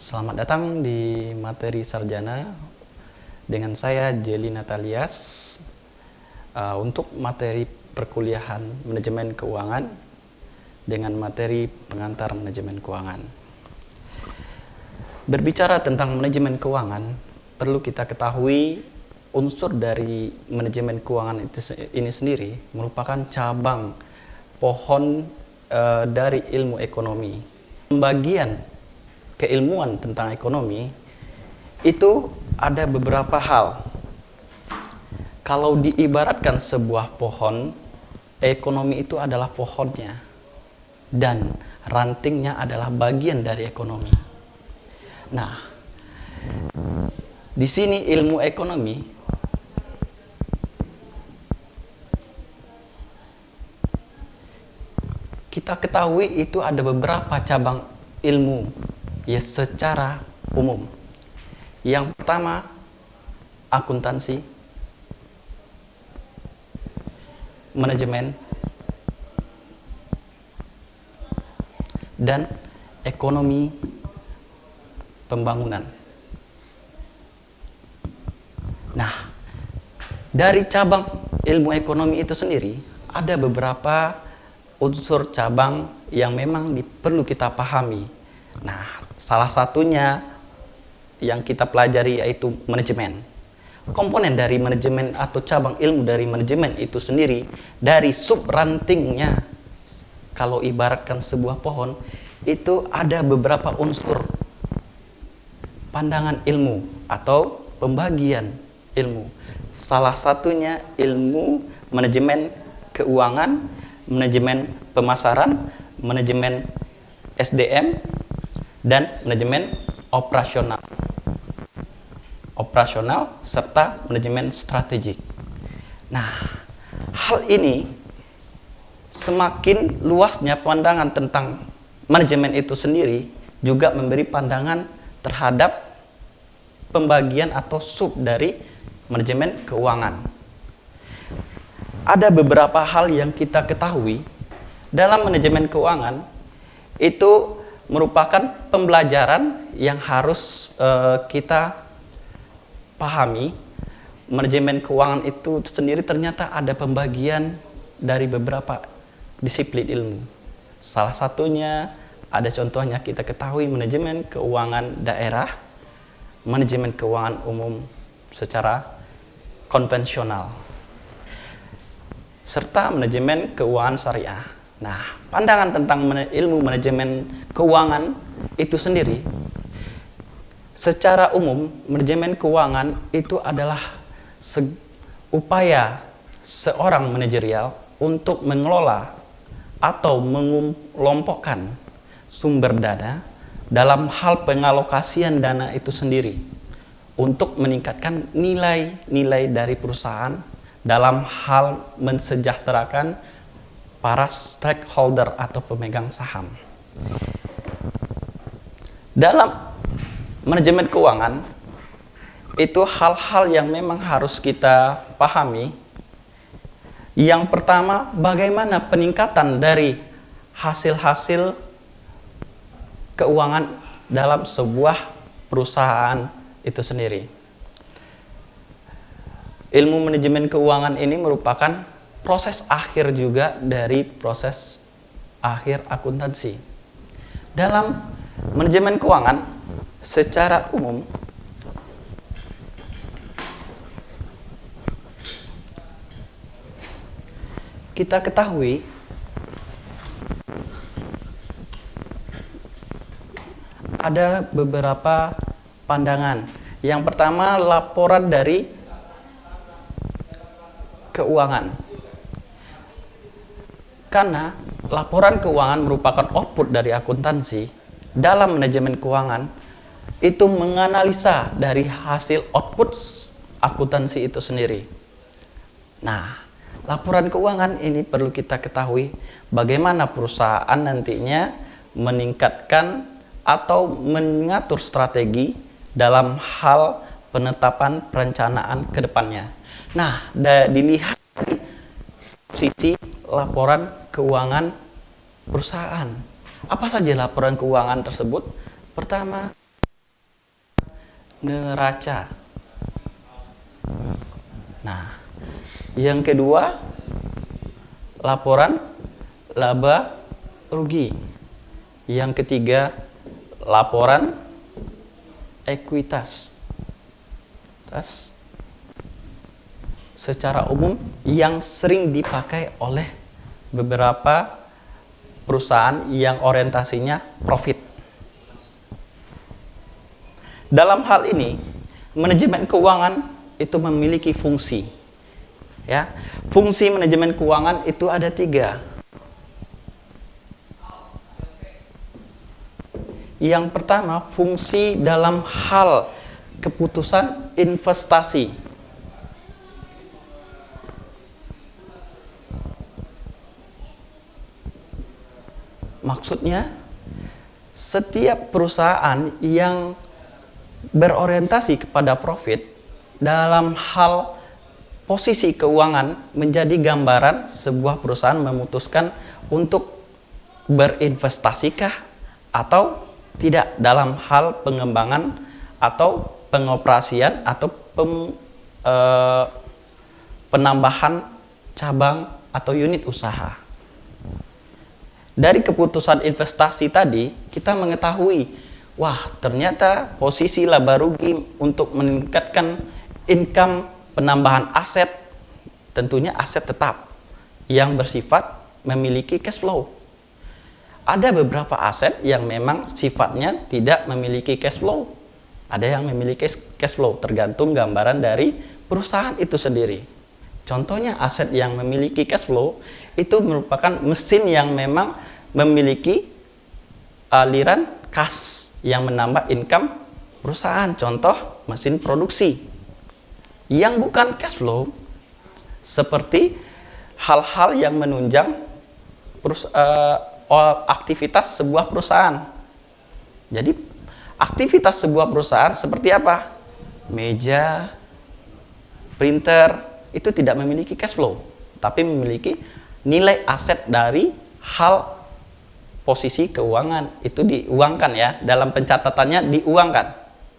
Selamat datang di materi sarjana dengan saya Jelly Natalias untuk materi perkuliahan manajemen keuangan dengan materi pengantar manajemen keuangan. Berbicara tentang manajemen keuangan, perlu kita ketahui unsur dari manajemen keuangan ini sendiri merupakan cabang pohon dari ilmu ekonomi. Pembagian keilmuan tentang ekonomi itu ada beberapa hal. Kalau diibaratkan sebuah pohon, ekonomi itu adalah pohonnya dan rantingnya adalah bagian dari ekonomi. Nah, di sini ilmu ekonomi kita ketahui itu ada beberapa cabang ilmu ya secara umum. Yang pertama, akuntansi, manajemen, dan ekonomi pembangunan. Nah, dari cabang ilmu ekonomi itu sendiri ada beberapa unsur cabang yang memang perlu kita pahami. Nah, salah satunya yang kita pelajari yaitu manajemen. Komponen dari manajemen atau cabang ilmu dari manajemen itu sendiri dari sub rantingnya, kalau ibaratkan sebuah pohon, itu ada beberapa unsur pandangan ilmu atau pembagian ilmu. Salah satunya ilmu manajemen keuangan, manajemen pemasaran, manajemen SDM, dan manajemen operasional serta manajemen strategik. Nah, hal ini semakin luasnya pandangan tentang manajemen itu sendiri juga memberi pandangan terhadap pembagian atau sub dari manajemen keuangan. Ada beberapa hal yang kita ketahui dalam manajemen keuangan itu merupakan pembelajaran yang harus kita pahami. Manajemen keuangan itu sendiri ternyata ada pembagian dari beberapa disiplin ilmu. Salah satunya ada contohnya kita ketahui manajemen keuangan daerah, manajemen keuangan umum secara konvensional, serta manajemen keuangan syariah. Nah, pandangan tentang ilmu manajemen keuangan itu sendiri, secara umum manajemen keuangan itu adalah upaya seorang manajerial untuk mengelola atau mengelompokkan sumber dana dalam hal pengalokasian dana itu sendiri untuk meningkatkan nilai-nilai dari perusahaan dalam hal mensejahterakan para stakeholder atau pemegang saham. Dalam manajemen keuangan itu hal-hal yang memang harus kita pahami. Yang pertama, bagaimana peningkatan dari hasil-hasil keuangan dalam sebuah perusahaan itu sendiri. Ilmu manajemen keuangan ini merupakan proses akhir juga dari proses akhir akuntansi. Dalam manajemen keuangan secara umum kita ketahui ada beberapa pandangan. Yang pertama, laporan dari keuangan. Karena laporan keuangan merupakan output dari akuntansi, dalam manajemen keuangan itu menganalisa dari hasil output akuntansi itu sendiri. Nah, laporan keuangan ini perlu kita ketahui bagaimana perusahaan nantinya meningkatkan atau mengatur strategi dalam hal penetapan perencanaan ke depannya. Nah, dilihat dari sisi laporan keuangan perusahaan. Apa saja laporan keuangan tersebut? Pertama, neraca. Nah, yang kedua, laporan laba rugi. Yang ketiga, laporan ekuitas. Secara umum yang sering dipakai oleh beberapa perusahaan yang orientasinya profit. Dalam hal ini, manajemen keuangan itu memiliki fungsi. Ya, fungsi manajemen keuangan itu ada 3. Yang pertama, fungsi dalam hal keputusan investasi. Maksudnya, setiap perusahaan yang berorientasi kepada profit dalam hal posisi keuangan menjadi gambaran sebuah perusahaan memutuskan untuk berinvestasikah atau tidak dalam hal pengembangan atau pengoperasian atau penambahan cabang atau unit usaha. Dari keputusan investasi tadi, kita mengetahui, wah ternyata posisi laba rugi untuk meningkatkan income penambahan aset, tentunya aset tetap yang bersifat memiliki cash flow. Ada beberapa aset yang memang sifatnya tidak memiliki cash flow. Ada yang memiliki cash flow, tergantung gambaran dari perusahaan itu sendiri. Contohnya aset yang memiliki cash flow itu merupakan mesin yang memang memiliki aliran kas yang menambah income perusahaan. Contoh mesin produksi. Yang bukan cash flow seperti hal-hal yang menunjang aktivitas sebuah perusahaan. Jadi aktivitas sebuah perusahaan seperti apa? Meja, printer, itu tidak memiliki cash flow, tapi memiliki nilai aset dari hal posisi keuangan, itu diuangkan ya, dalam pencatatannya diuangkan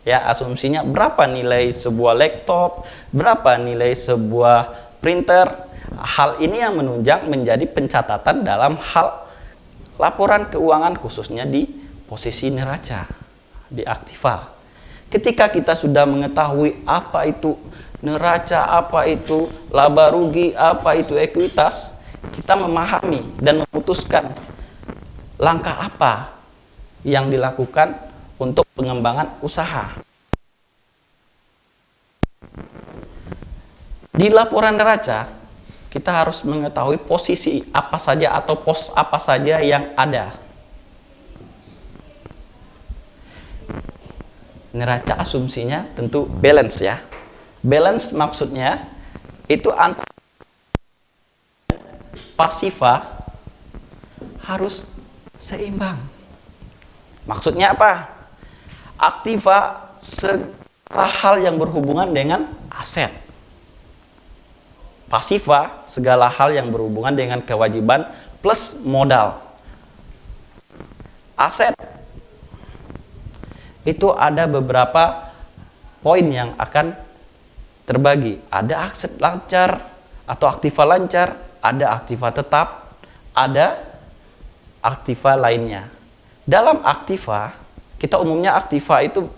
ya, asumsinya berapa nilai sebuah laptop, berapa nilai sebuah printer. Hal ini yang menunjang menjadi pencatatan dalam hal laporan keuangan, khususnya di posisi neraca, di aktiva. Ketika kita sudah mengetahui apa itu neraca, apa itu laba rugi, apa itu ekuitas, kita memahami dan memutuskan langkah apa yang dilakukan untuk pengembangan usaha. Di laporan neraca, kita harus mengetahui posisi apa saja atau pos apa saja yang ada. Neraca asumsinya tentu balance ya. Balance maksudnya itu antara pasifa harus seimbang. Maksudnya apa? Aktiva segala hal yang berhubungan dengan aset. Pasifa segala hal yang berhubungan dengan kewajiban plus modal. Aset itu ada beberapa poin yang akan terbagi. Ada aset lancar atau aktiva lancar, ada aktiva tetap, ada aktiva lainnya. Dalam aktiva, kita umumnya aktiva itu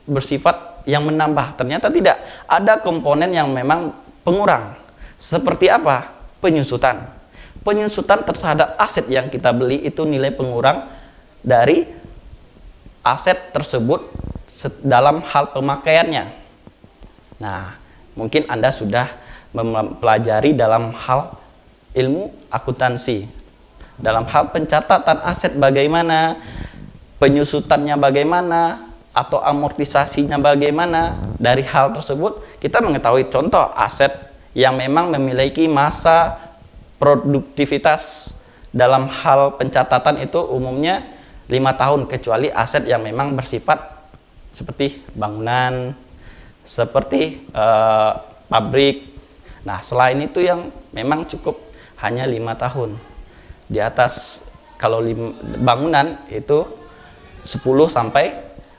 bersifat yang menambah. Ternyata tidak. Ada komponen yang memang pengurang. Seperti apa? Penyusutan. Penyusutan terhadap aset yang kita beli itu nilai pengurang dari aset tersebut dalam hal pemakaiannya. Nah, mungkin Anda sudah mempelajari dalam hal ilmu akuntansi. Dalam hal pencatatan aset bagaimana, penyusutannya bagaimana, atau amortisasinya bagaimana. Dari hal tersebut kita mengetahui contoh aset yang memang memiliki masa produktivitas dalam hal pencatatan itu umumnya 5 tahun, kecuali aset yang memang bersifat seperti bangunan, seperti pabrik. Nah, selain itu yang memang cukup hanya 5 tahun. Di atas kalau bangunan itu 10 sampai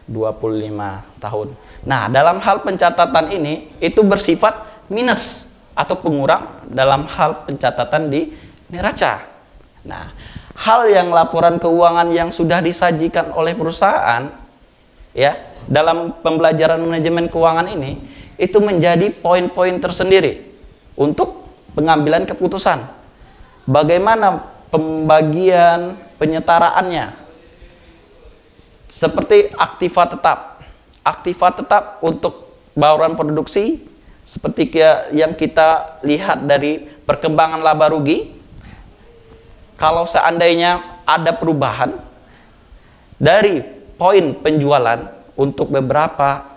25 tahun. Nah, dalam hal pencatatan ini itu bersifat minus atau pengurang dalam hal pencatatan di neraca. Nah, hal yang laporan keuangan yang sudah disajikan oleh perusahaan ya dalam pembelajaran manajemen keuangan ini itu menjadi poin-poin tersendiri untuk pengambilan keputusan. Bagaimana pembagian penyetaraannya? Seperti aktiva tetap. Aktiva tetap untuk bauran produksi seperti yang kita lihat dari perkembangan laba rugi. Kalau seandainya ada perubahan dari poin penjualan untuk beberapa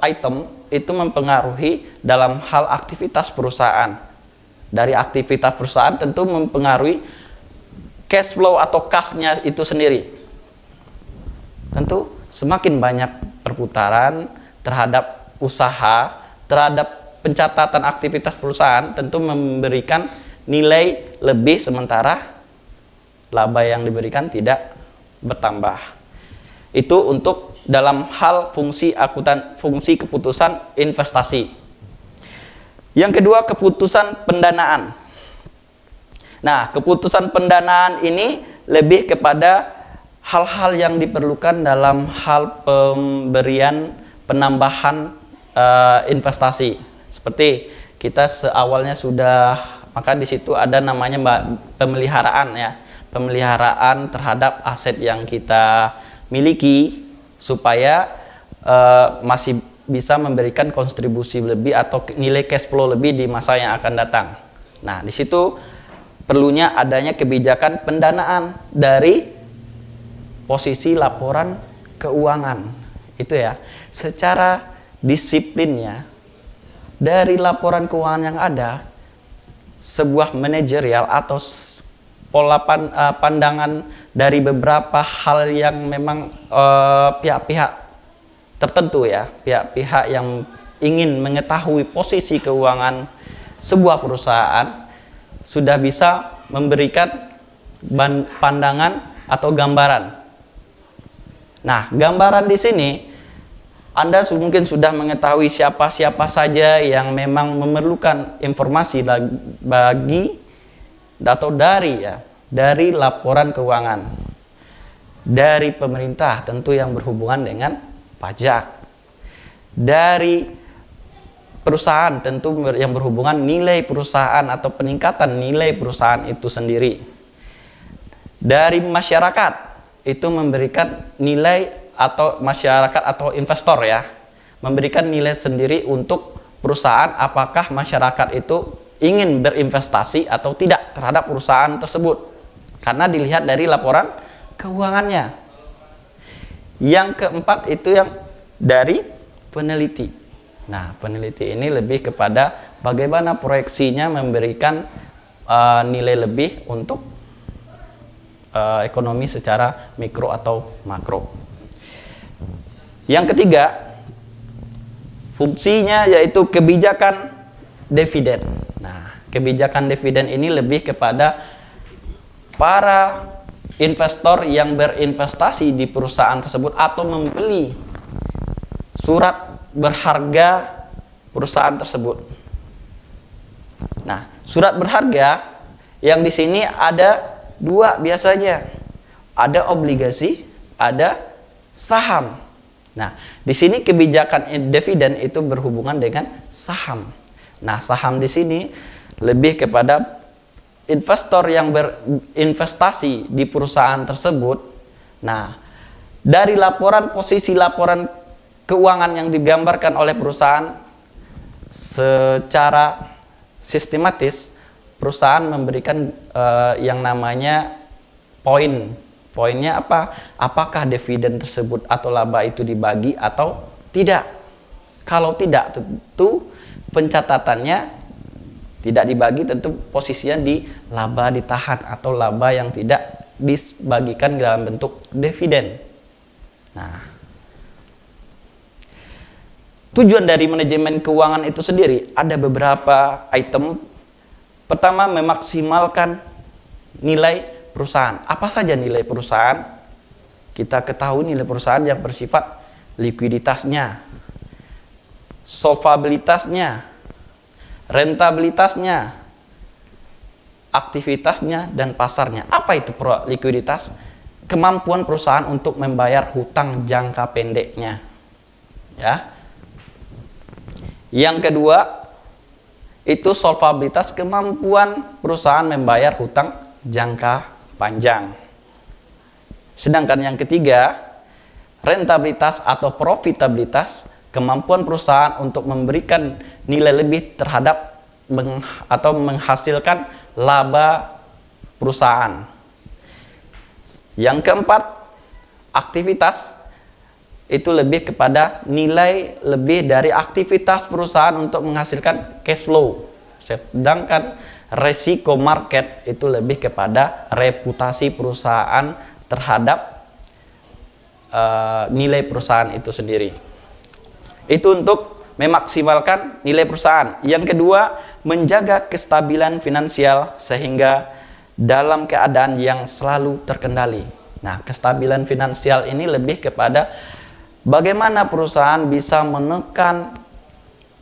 item itu mempengaruhi dalam hal aktivitas perusahaan. Dari aktivitas perusahaan tentu mempengaruhi cash flow atau kas-nya itu sendiri. Tentu semakin banyak perputaran terhadap usaha, terhadap pencatatan aktivitas perusahaan tentu memberikan nilai lebih sementara laba yang diberikan tidak bertambah. Itu untuk dalam hal fungsi fungsi keputusan investasi. Yang kedua, keputusan pendanaan. Nah, keputusan pendanaan ini lebih kepada hal-hal yang diperlukan dalam hal pemberian penambahan investasi. Seperti kita seawalnya sudah, maka di situ ada namanya pemeliharaan ya. Pemeliharaan terhadap aset yang kita miliki supaya masih bisa memberikan kontribusi lebih atau nilai cash flow lebih di masa yang akan datang. Nah, di situ perlunya adanya kebijakan pendanaan dari posisi laporan keuangan. Itu ya. Secara disiplinnya dari laporan keuangan yang ada, sebuah manajerial atau pola pandangan dari beberapa hal yang memang pihak-pihak tertentu ya, pihak-pihak yang ingin mengetahui posisi keuangan sebuah perusahaan sudah bisa memberikan pandangan atau gambaran. Nah, gambaran di sini Anda mungkin sudah mengetahui siapa-siapa saja yang memang memerlukan informasi bagi atau dari laporan keuangan dari pemerintah tentu yang berhubungan dengan pajak, dari perusahaan tentu yang berhubungan nilai perusahaan atau peningkatan nilai perusahaan itu sendiri, dari masyarakat itu memberikan nilai atau masyarakat atau investor ya memberikan nilai sendiri untuk perusahaan apakah masyarakat itu ingin berinvestasi atau tidak terhadap perusahaan tersebut karena dilihat dari laporan keuangannya. Yang keempat itu yang dari peneliti. Nah, peneliti ini lebih kepada bagaimana proyeksinya memberikan nilai lebih untuk ekonomi secara mikro atau makro. Yang ketiga, fungsinya yaitu kebijakan dividen. Nah, kebijakan dividen ini lebih kepada para investor yang berinvestasi di perusahaan tersebut atau membeli surat berharga perusahaan tersebut. Nah, surat berharga yang di sini ada dua biasanya. Ada obligasi, ada saham. Nah, di sini kebijakan dividen itu berhubungan dengan saham. Nah, saham di sini lebih kepada investor yang berinvestasi di perusahaan tersebut. Nah, dari posisi laporan keuangan yang digambarkan oleh perusahaan secara sistematis, perusahaan memberikan yang namanya poin. Poinnya apa? Apakah dividen tersebut atau laba itu dibagi atau tidak? Kalau tidak, tentu pencatatannya tidak dibagi, tentu posisinya di laba ditahan atau laba yang tidak dibagikan dalam bentuk dividen. Nah, tujuan dari manajemen keuangan itu sendiri ada beberapa item. Pertama, memaksimalkan nilai perusahaan. Apa saja nilai perusahaan? Kita ketahui nilai perusahaan yang bersifat likuiditasnya, solvabilitasnya, rentabilitasnya, aktivitasnya, dan pasarnya. Apa itu likuiditas? Kemampuan perusahaan untuk membayar hutang jangka pendeknya. Ya. Yang kedua, itu solvabilitas, kemampuan perusahaan membayar hutang jangka panjang. Sedangkan yang ketiga, rentabilitas atau profitabilitas, kemampuan perusahaan untuk memberikan nilai lebih terhadap atau menghasilkan laba perusahaan. Yang keempat, aktivitas, itu lebih kepada nilai lebih dari aktivitas perusahaan untuk menghasilkan cash flow. Sedangkan resiko market itu lebih kepada reputasi perusahaan terhadap nilai perusahaan itu sendiri. Itu untuk memaksimalkan nilai perusahaan. Yang kedua, menjaga kestabilan finansial sehingga dalam keadaan yang selalu terkendali. Nah, kestabilan finansial ini lebih kepada bagaimana perusahaan bisa menekan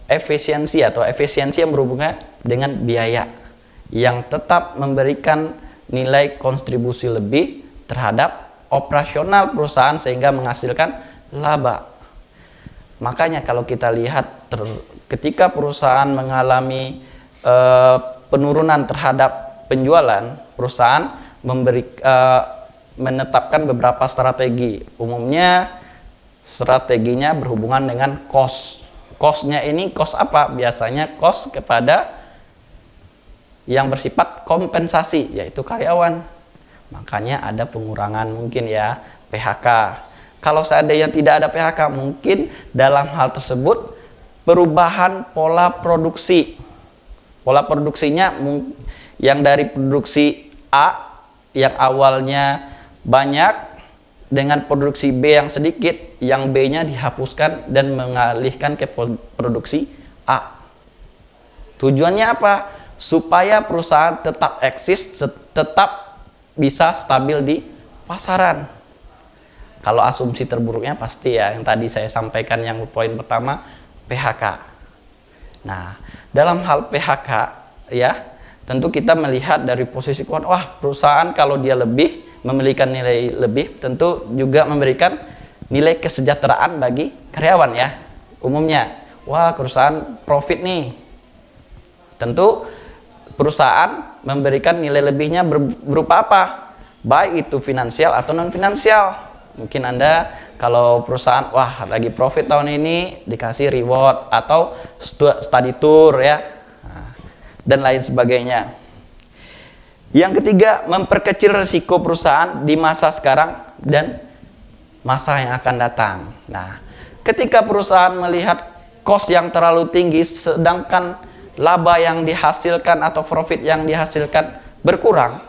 efisiensi atau efisiensi yang berhubungan dengan biaya yang tetap memberikan nilai kontribusi lebih terhadap operasional perusahaan sehingga menghasilkan laba. Makanya kalau kita lihat ketika perusahaan mengalami penurunan terhadap penjualan, perusahaan menetapkan beberapa strategi. Umumnya strateginya berhubungan dengan cost. Cost-nya ini cost apa? Biasanya cost kepada yang bersifat kompensasi, yaitu karyawan. Makanya ada pengurangan mungkin ya, PHK. Kalau seandainya tidak ada PHK, mungkin dalam hal tersebut perubahan pola produksi. Pola produksinya yang dari produksi A yang awalnya banyak dengan produksi B yang sedikit, yang B-nya dihapuskan dan mengalihkan ke produksi A. Tujuannya apa? Supaya perusahaan tetap eksis, tetap bisa stabil di pasaran. Kalau asumsi terburuknya pasti ya, yang tadi saya sampaikan yang poin pertama, PHK. Nah, dalam hal PHK ya, tentu kita melihat dari posisi keuangan, wah perusahaan kalau dia lebih memiliki nilai lebih, tentu juga memberikan nilai kesejahteraan bagi karyawan ya. Umumnya, wah perusahaan profit nih. Tentu perusahaan memberikan nilai lebihnya berupa apa? Baik itu finansial atau non finansial. Mungkin Anda kalau perusahaan wah lagi profit tahun ini dikasih reward atau study tour ya. Dan lain sebagainya. Yang ketiga, memperkecil risiko perusahaan di masa sekarang dan masa yang akan datang. Nah, ketika perusahaan melihat cost yang terlalu tinggi sedangkan laba yang dihasilkan atau profit yang dihasilkan berkurang,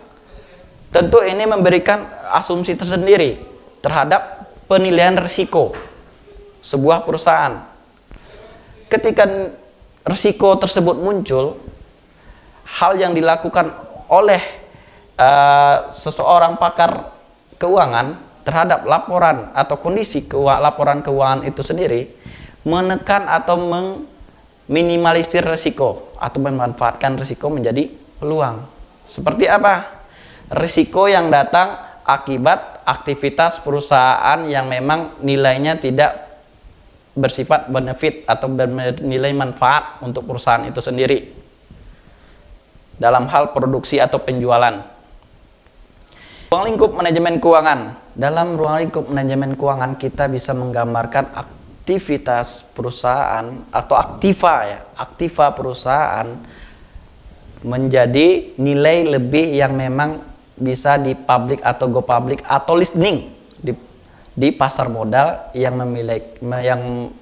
tentu ini memberikan asumsi tersendiri terhadap penilaian risiko sebuah perusahaan. Ketika risiko tersebut muncul, hal yang dilakukan oleh seseorang pakar keuangan terhadap laporan atau kondisi laporan keuangan itu sendiri menekan atau meminimalisir risiko atau memanfaatkan risiko menjadi peluang. Seperti apa? Risiko yang datang akibat aktivitas perusahaan yang memang nilainya tidak bersifat benefit atau bernilai manfaat untuk perusahaan itu sendiri dalam hal produksi atau penjualan. Ruang lingkup manajemen keuangan. Dalam ruang lingkup manajemen keuangan kita bisa menggambarkan aktivitas perusahaan atau aktiva perusahaan menjadi nilai lebih yang memang bisa di public atau go public atau listing di pasar modal yang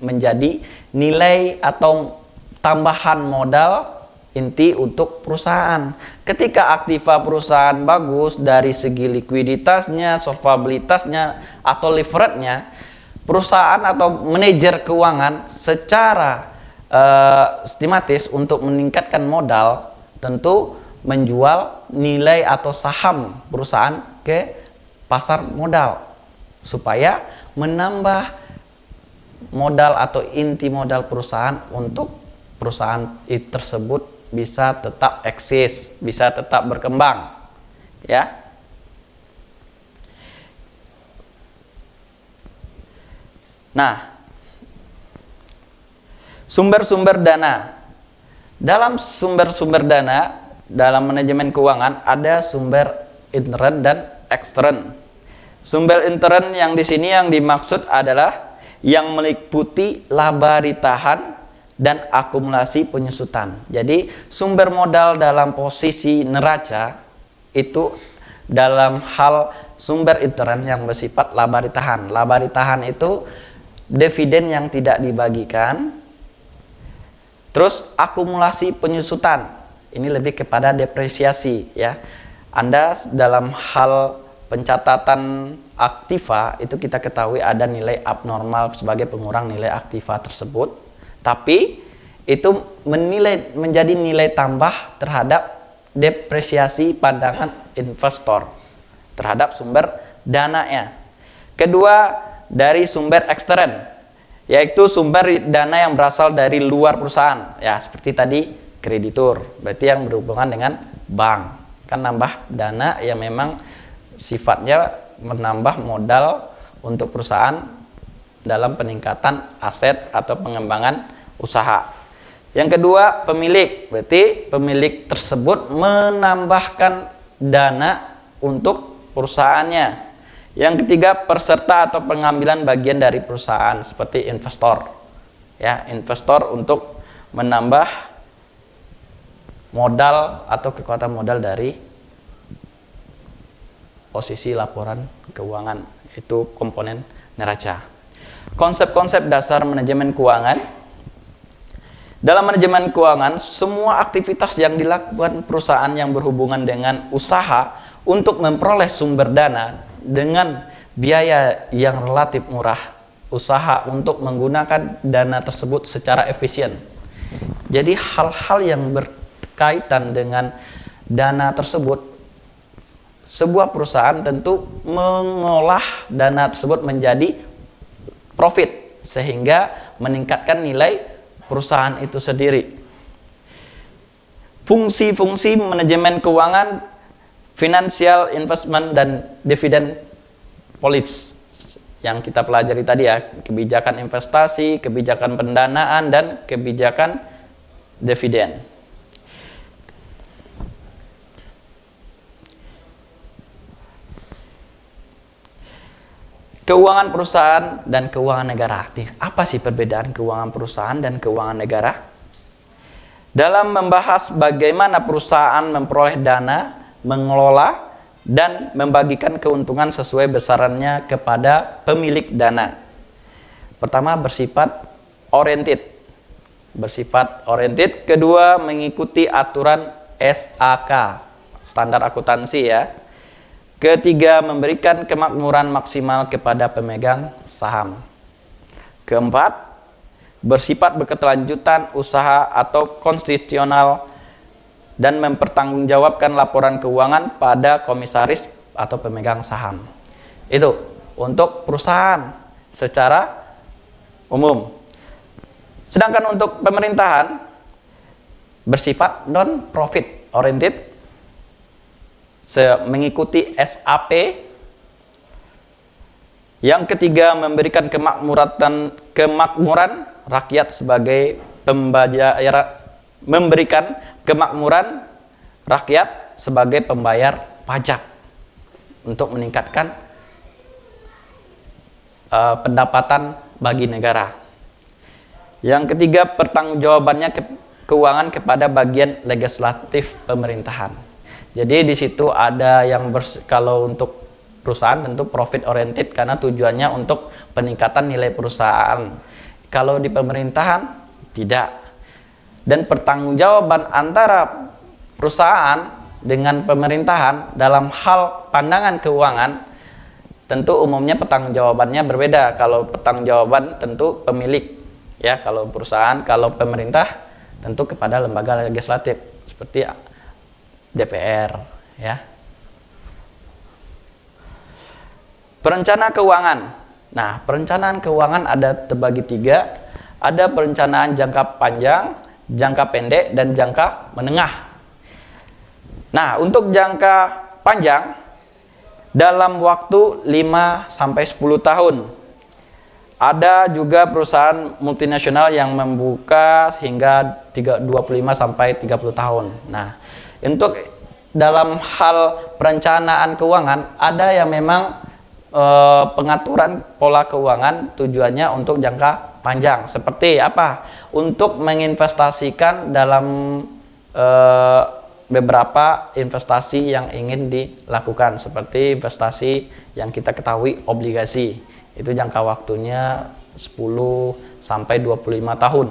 menjadi nilai atau tambahan modal inti untuk perusahaan. Ketika aktiva perusahaan bagus dari segi likuiditasnya, solvabilitasnya atau leverage-nya, perusahaan atau manajer keuangan secara sistematis untuk meningkatkan modal tentu menjual nilai atau saham perusahaan ke pasar modal supaya menambah modal atau inti modal perusahaan untuk perusahaan tersebut bisa tetap eksis, bisa tetap berkembang, ya. Nah, sumber-sumber dana. Dalam sumber-sumber dana, dalam manajemen keuangan ada sumber intern dan ekstern. Sumber intern yang di sini yang dimaksud adalah yang meliputi laba ditahan dan akumulasi penyusutan. Jadi sumber modal dalam posisi neraca itu dalam hal sumber intern yang bersifat laba ditahan. Laba ditahan itu dividen yang tidak dibagikan. Terus akumulasi penyusutan ini lebih kepada depresiasi, ya. Anda dalam hal pencatatan aktiva itu kita ketahui ada nilai abnormal sebagai pengurang nilai aktiva tersebut, tapi itu menjadi nilai tambah terhadap depresiasi pandangan investor terhadap sumber dananya. Kedua, dari sumber ekstern, yaitu sumber dana yang berasal dari luar perusahaan, ya seperti tadi kreditur, berarti yang berhubungan dengan bank, kan nambah dana yang memang sifatnya menambah modal untuk perusahaan dalam peningkatan aset atau pengembangan usaha. Yang kedua, pemilik, berarti pemilik tersebut menambahkan dana untuk perusahaannya. Yang ketiga, peserta atau pengambilan bagian dari perusahaan seperti investor, ya, investor untuk menambah modal atau kekuatan modal dari posisi laporan keuangan, itu komponen neraca. Konsep-konsep dasar manajemen keuangan. Dalam manajemen keuangan, semua aktivitas yang dilakukan perusahaan yang berhubungan dengan usaha untuk memperoleh sumber dana dengan biaya yang relatif murah, usaha untuk menggunakan dana tersebut secara efisien. Jadi hal-hal yang berkaitan dengan dana tersebut, sebuah perusahaan tentu mengolah dana tersebut menjadi profit sehingga meningkatkan nilai perusahaan itu sendiri. Fungsi-fungsi manajemen keuangan, financial investment dan dividend policy yang kita pelajari tadi, ya, kebijakan investasi, kebijakan pendanaan dan kebijakan dividen. Keuangan perusahaan dan keuangan negara. Apa sih perbedaan keuangan perusahaan dan keuangan negara? Dalam membahas bagaimana perusahaan memperoleh dana, mengelola, dan membagikan keuntungan sesuai besarannya kepada pemilik dana. Pertama, bersifat oriented. Kedua, mengikuti aturan SAK, standar akuntansi, ya. Ketiga, memberikan kemakmuran maksimal kepada pemegang saham. Keempat, bersifat berkelanjutan usaha atau konstitusional dan mempertanggungjawabkan laporan keuangan pada komisaris atau pemegang saham. Itu untuk perusahaan secara umum. Sedangkan untuk pemerintahan bersifat non-profit oriented, mengikuti SAP. Yang ketiga, memberikan kemakmuran rakyat sebagai memberikan kemakmuran rakyat sebagai pembayar pajak untuk meningkatkan pendapatan bagi negara. Yang ketiga, pertanggungjawabannya keuangan kepada bagian legislatif pemerintahan. Jadi di situ ada yang kalau untuk perusahaan tentu profit oriented karena tujuannya untuk peningkatan nilai perusahaan. Kalau di pemerintahan tidak. Dan pertanggungjawaban antara perusahaan dengan pemerintahan dalam hal pandangan keuangan tentu umumnya pertanggungjawabannya berbeda. Kalau pertanggungjawaban tentu pemilik, ya, kalau perusahaan, kalau pemerintah tentu kepada lembaga legislatif seperti DPR, ya. Perencana keuangan. Nah, perencanaan keuangan ada terbagi 3. Ada perencanaan jangka panjang, jangka pendek, dan jangka menengah. Nah, untuk jangka panjang dalam waktu 5-10 tahun. Ada juga perusahaan multinasional yang membuka hingga 25-30 tahun. Nah, untuk dalam hal perencanaan keuangan ada yang memang pengaturan pola keuangan tujuannya untuk jangka panjang. Seperti apa? Untuk menginvestasikan dalam beberapa investasi yang ingin dilakukan, seperti investasi yang kita ketahui obligasi. Itu jangka waktunya 10-25 tahun.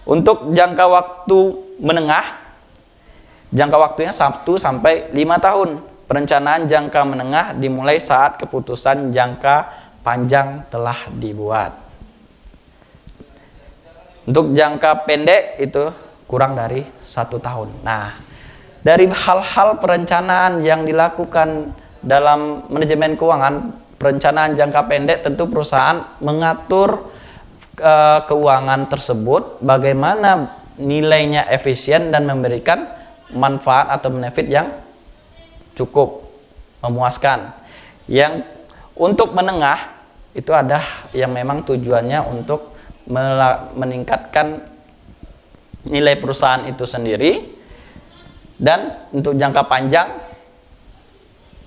Untuk jangka waktu menengah, jangka waktunya 1-5 tahun. Perencanaan jangka menengah dimulai saat keputusan jangka panjang telah dibuat. Untuk jangka pendek itu kurang dari 1 tahun. Nah, dari hal-hal perencanaan yang dilakukan dalam manajemen keuangan, perencanaan jangka pendek tentu perusahaan mengatur keuangan tersebut bagaimana nilainya efisien dan memberikan manfaat atau benefit yang cukup memuaskan. Yang untuk menengah itu ada yang memang tujuannya untuk meningkatkan nilai perusahaan itu sendiri, dan untuk jangka panjang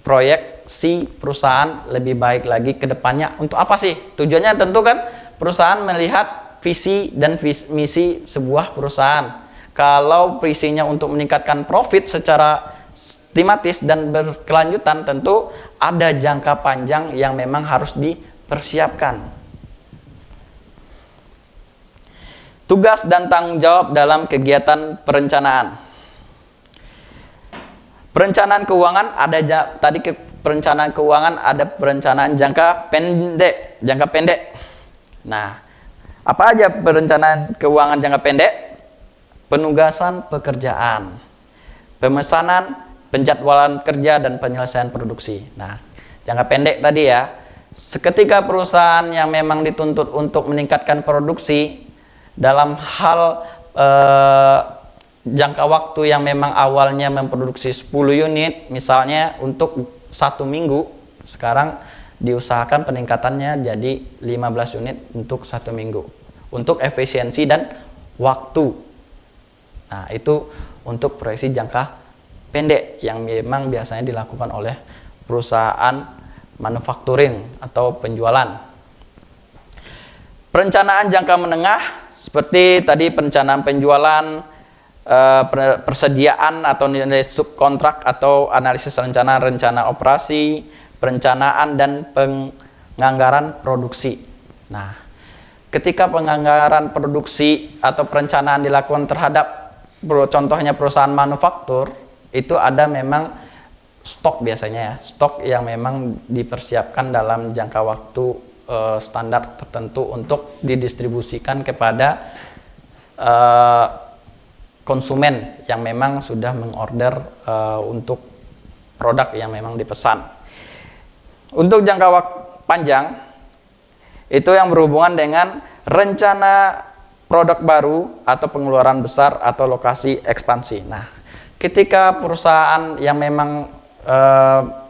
proyeksi perusahaan lebih baik lagi ke depannya. Untuk apa sih? Tujuannya tentu kan perusahaan melihat visi dan misi sebuah perusahaan. Kalau visinya untuk meningkatkan profit secara sistematis dan berkelanjutan, tentu ada jangka panjang yang memang harus dipersiapkan. Tugas dan tanggung jawab dalam kegiatan perencanaan. Perencanaan keuangan ada perencanaan keuangan ada perencanaan jangka pendek. Nah, apa aja perencanaan keuangan jangka pendek? Penugasan pekerjaan, pemesanan, penjadwalan kerja, dan penyelesaian produksi. Nah, jangka pendek tadi ya, seketika perusahaan yang memang dituntut untuk meningkatkan produksi dalam hal jangka waktu yang memang awalnya memproduksi 10 unit, misalnya untuk 1 minggu, sekarang diusahakan peningkatannya jadi 15 unit untuk 1 minggu, untuk efisiensi dan waktu. Nah, itu untuk proyeksi jangka pendek yang memang biasanya dilakukan oleh perusahaan manufacturing atau penjualan. Perencanaan jangka menengah seperti tadi perencanaan penjualan, persediaan atau nilai subkontrak atau analisis rencana operasi, perencanaan dan penganggaran produksi. Nah, ketika penganggaran produksi atau perencanaan dilakukan terhadap contohnya perusahaan manufaktur, itu ada memang stok biasanya ya, stok yang memang dipersiapkan dalam jangka waktu standar tertentu untuk didistribusikan kepada konsumen yang memang sudah mengorder untuk produk yang memang dipesan. Untuk jangka waktu panjang itu yang berhubungan dengan rencana produk baru atau pengeluaran besar atau lokasi ekspansi. Nah, ketika perusahaan yang memang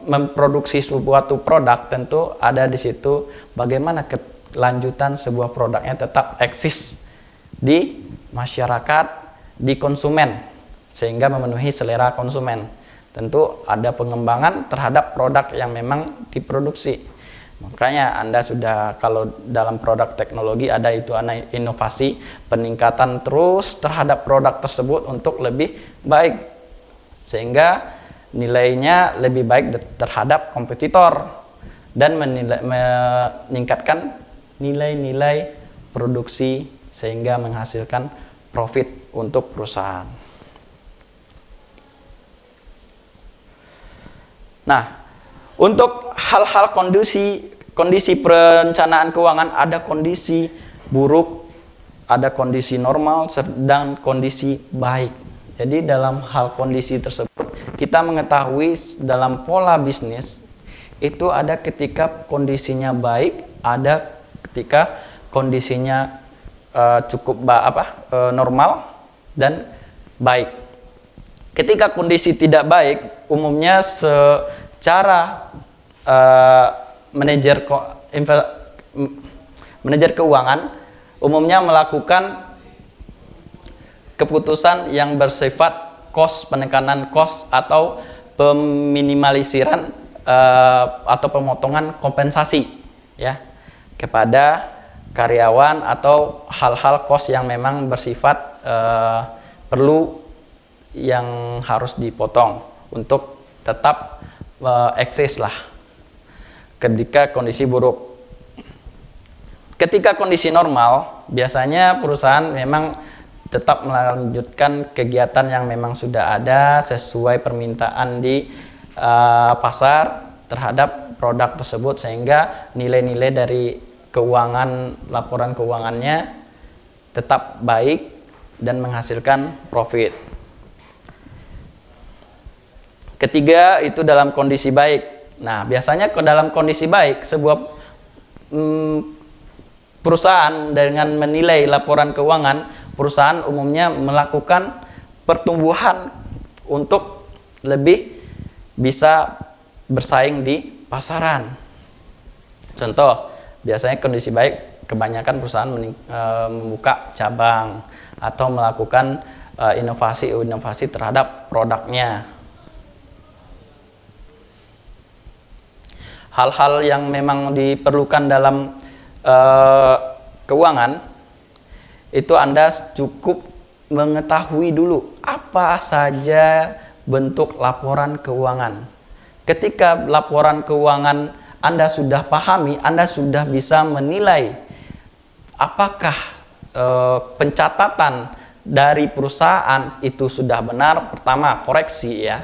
memproduksi suatu produk, tentu ada di situ bagaimana kelanjutan sebuah produknya tetap eksis di masyarakat, di konsumen, sehingga memenuhi selera konsumen. Tentu ada pengembangan terhadap produk yang memang diproduksi. Makanya Anda sudah, kalau dalam produk teknologi ada inovasi, peningkatan terus terhadap produk tersebut untuk lebih baik, sehingga nilainya lebih baik terhadap kompetitor dan meningkatkan nilai-nilai produksi sehingga menghasilkan profit untuk perusahaan. Nah, untuk hal-hal kondisi perencanaan keuangan, ada kondisi buruk, ada kondisi normal, dan kondisi baik. Jadi dalam hal kondisi tersebut, kita mengetahui dalam pola bisnis, itu ada ketika kondisinya baik, ada ketika kondisinya cukup normal dan baik. Ketika kondisi tidak baik, umumnya secara manajer keuangan umumnya melakukan keputusan yang bersifat penekanan cost atau peminimalisasian atau pemotongan kompensasi ya kepada karyawan atau hal-hal cost yang memang bersifat perlu yang harus dipotong untuk tetap eksis lah ketika kondisi buruk. Ketika kondisi normal, biasanya perusahaan memang tetap melanjutkan kegiatan yang memang sudah ada sesuai permintaan di pasar terhadap produk tersebut, sehingga nilai-nilai dari laporan keuangannya tetap baik dan menghasilkan profit. Ketiga, itu dalam kondisi baik. Nah, biasanya dalam kondisi baik, sebuah perusahaan dengan menilai laporan keuangan, perusahaan umumnya melakukan pertumbuhan untuk lebih bisa bersaing di pasaran. Contoh, biasanya kondisi baik, kebanyakan perusahaan membuka cabang atau melakukan inovasi terhadap produknya. Hal-hal yang memang diperlukan dalam keuangan itu Anda cukup mengetahui dulu apa saja bentuk laporan keuangan. Ketika laporan keuangan Anda sudah pahami, Anda sudah bisa menilai apakah pencatatan dari perusahaan itu sudah benar. Pertama, koreksi ya.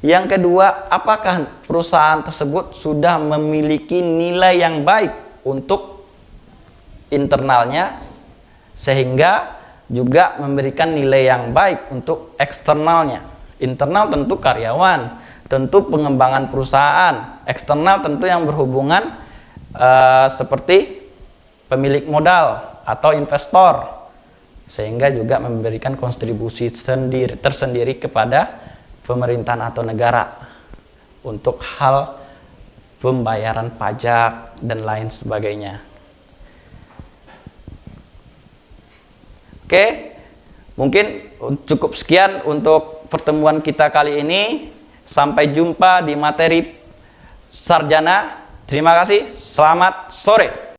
Yang kedua, apakah perusahaan tersebut sudah memiliki nilai yang baik untuk internalnya, sehingga juga memberikan nilai yang baik untuk eksternalnya. Internal tentu karyawan, tentu pengembangan perusahaan. Eksternal tentu yang berhubungan seperti pemilik modal atau investor, sehingga juga memberikan kontribusi tersendiri kepada pemerintahan atau negara untuk hal pembayaran pajak dan lain sebagainya. Oke, mungkin cukup sekian untuk pertemuan kita kali ini. Sampai jumpa di materi sarjana. Terima kasih. Selamat sore.